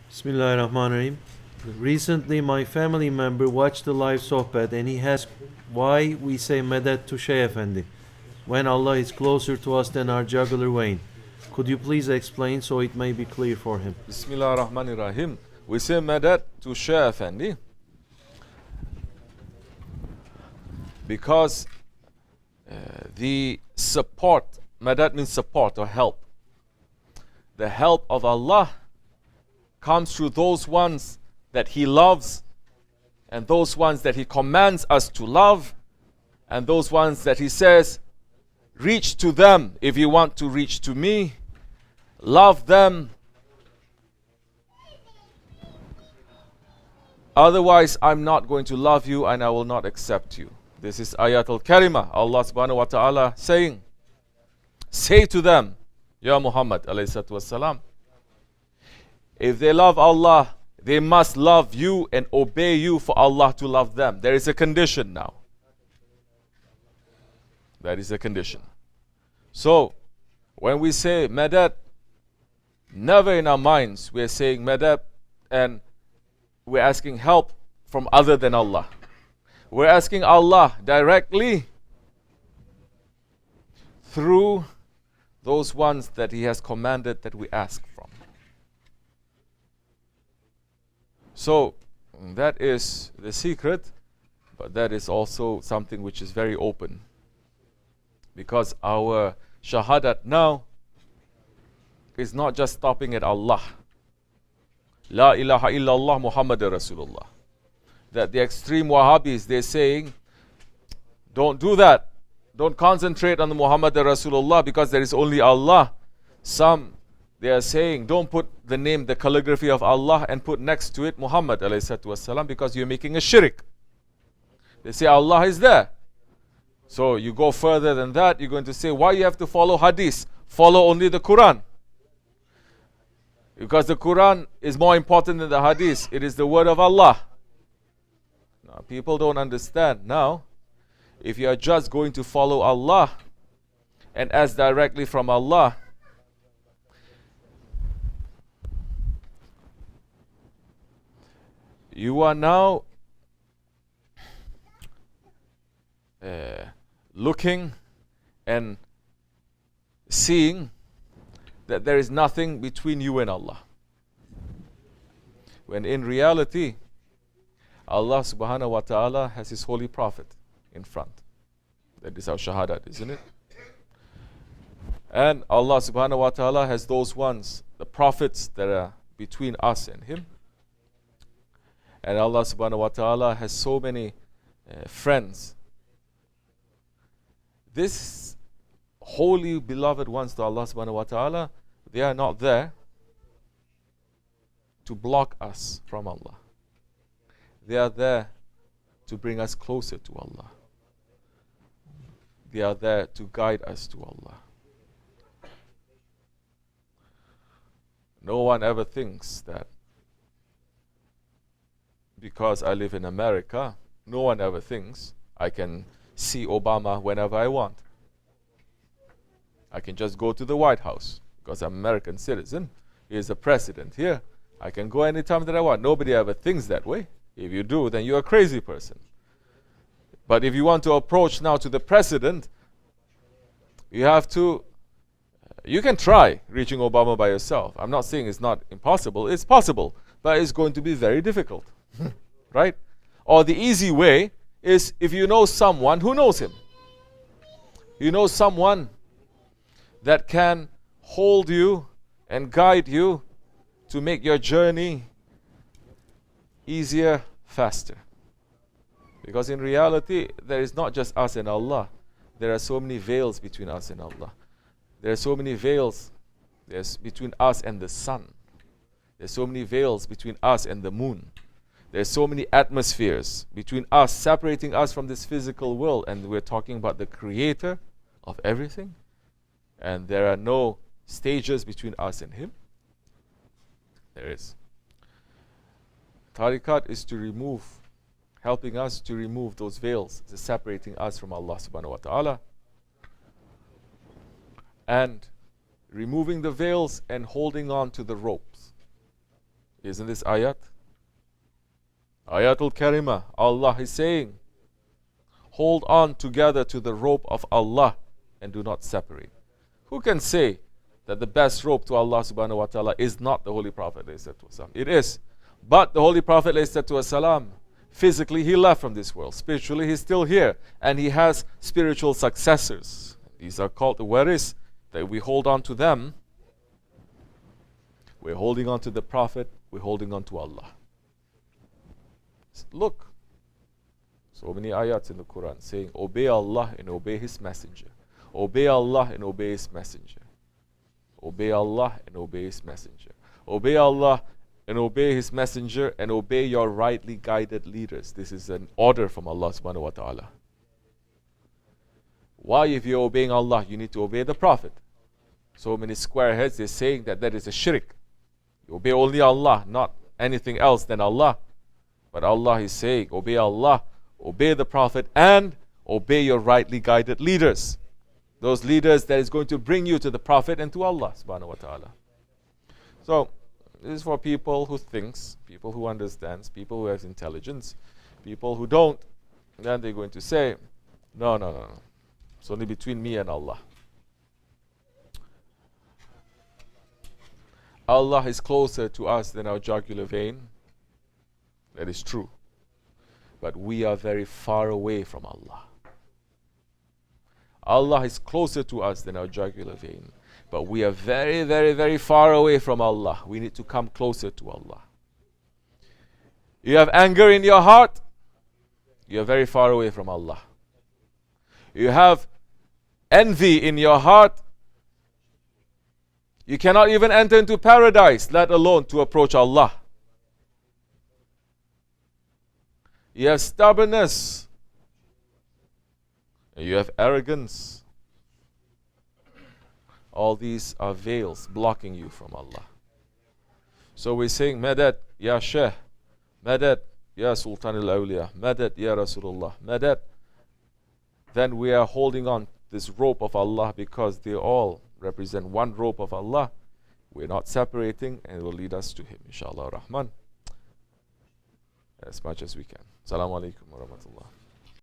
Bismillahirrahmanirrahim. Recently, my family member watched the live sohbet and he asked why we say madad to Shaykh Efendi when Allah is closer to us than our jugular vein. Could you please explain so it may be clear for him? Bismillahirrahmanirrahim. We say madad to Shaykh Efendi because the support, madad means support or help. The help of Allah comes through those ones that He loves, and those ones that He commands us to love, and those ones that He says, reach to them if you want to reach to me, love them. Otherwise, I'm not going to love you and I will not accept you. This is Ayatul Karimah, Allah subhanahu wa ta'ala saying, say to them, Ya Muhammad alayhi salatu wassalam, if they love Allah, they must love you and obey you for Allah to love them. There is a condition now. That is a condition. So, when we say madad, never in our minds we are saying madad and we're asking help from other than Allah. We're asking Allah directly through those ones that He has commanded that we ask from. So, that is the secret, but that is also something which is very open. Because our shahadat now is not just stopping at Allah. La ilaha illallah Muhammadur Rasulullah. That the extreme Wahhabis, they're saying, don't do that. Don't concentrate on the Muhammadur Rasulullah because there is only Allah. Some, they are saying, don't put the name, the calligraphy of Allah and put next to it Muhammad ﷺ because you're making a shirk. They say Allah is there. So you go further than that, you're going to say, why you have to follow hadith? Follow only the Quran. Because the Quran is more important than the hadith. It is the word of Allah. Now, people don't understand. Now, if you are just going to follow Allah and ask directly from Allah, you are now looking and seeing that there is nothing between you and Allah. When in reality, Allah subhanahu wa ta'ala has His holy prophet in front. That is our shahadat, isn't it? And Allah subhanahu wa ta'ala has those ones, the prophets that are between us and Him. And Allah subhanahu wa ta'ala has so many friends. This holy beloved ones to Allah subhanahu wa ta'ala, they are not there to block us from Allah. They are there to bring us closer to Allah. They are there to guide us to Allah. No one ever thinks that because I live in America, no one ever thinks I can see Obama whenever I want. I can just go to the White House because I'm an American citizen. He is the president here. I can go anytime that I want. Nobody ever thinks that way. If you do, then you're a crazy person. But if you want to approach now to the president, you have to, you can try reaching Obama by yourself. I'm not saying it's not impossible. It's possible, but it's going to be very difficult. Right? Or the easy way is if you know someone who knows him. You know someone that can hold you and guide you to make your journey easier, faster. Because in reality, there is not just us and Allah. There are so many veils between us and Allah. There are so many veils between us and the sun. There's so many veils between us and the moon. There's so many atmospheres between us, separating us from this physical world. And we're talking about the creator of everything. And there are no stages between us and Him. There is. Tariqat is to remove, helping us to remove those veils, separating us from Allah subhanahu wa ta'ala. And removing the veils and holding on to the ropes. Isn't this ayat? Ayatul Karima. Allah is saying, hold on together to the rope of Allah and do not separate. Who can say that the best rope to Allah subhanahu wa ta'ala is not the Holy Prophet? It is. But the Holy Prophet physically he left from this world. Spiritually he's still here. And he has spiritual successors. These are called the waris, that we hold on to them. We're holding on to the Prophet. We're holding on to Allah. Look. So many ayats in the Quran saying, obey Allah and obey His Messenger. Obey Allah and obey His Messenger. Obey Allah and obey His Messenger. Obey Allah and obey His Messenger and obey your rightly guided leaders. This is an order from Allah subhanahu wa ta'ala. Why, if you're obeying Allah, you need to obey the Prophet? So many squareheads, they're saying that that is a shirk. You obey only Allah, not anything else than Allah. But Allah is saying, obey Allah, obey the Prophet, and obey your rightly guided leaders. Those leaders that is going to bring you to the Prophet and to Allah subhanahu wa ta'ala. So, this is for people who thinks, people who understands, people who have intelligence. People who don't, then they're going to say, no. It's only between me and Allah. Allah is closer to us than our jugular vein. That is true. But we are very far away from Allah. Allah is closer to us than our jugular vein. But we are very, very, very far away from Allah. We need to come closer to Allah. You have anger in your heart, you are very far away from Allah. You have envy in your heart, you cannot even enter into paradise, let alone to approach Allah. You have stubbornness, and you have arrogance. All these are veils blocking you from Allah. So we're saying, Madad, Ya Shaykh, Madad, Ya Sultan al-Awliya, Madad, Ya Rasulullah, Madad. Then we are holding on this rope of Allah because they all represent one rope of Allah. We're not separating, and it will lead us to Him, inshallah rahman, as much as we can. Assalamu alaikum wa rahmatullah.